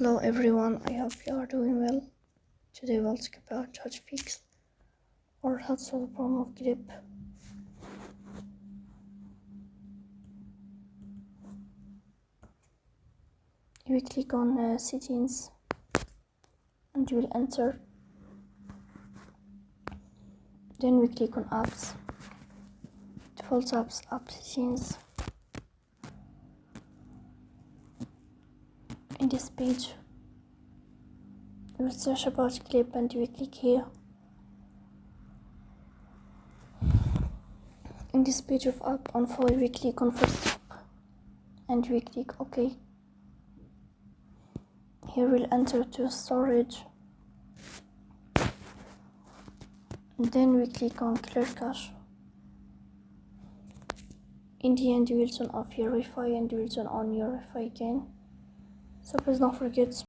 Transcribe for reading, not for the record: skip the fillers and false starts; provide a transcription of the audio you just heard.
Hello everyone, I hope you are doing well. Today we'll talk about how to fix or how to solve the problem of Glip. You will click on settings and you will enter. Then we click on apps, default apps, app settings. In this page, you will search about Glip and you will click here. In this page of app on file, we click on first app and we click OK. Here we'll enter to storage. And then we click on clear cache. In the end, you will turn off your Wi-Fi and you will turn on your Wi-Fi again. So please don't forget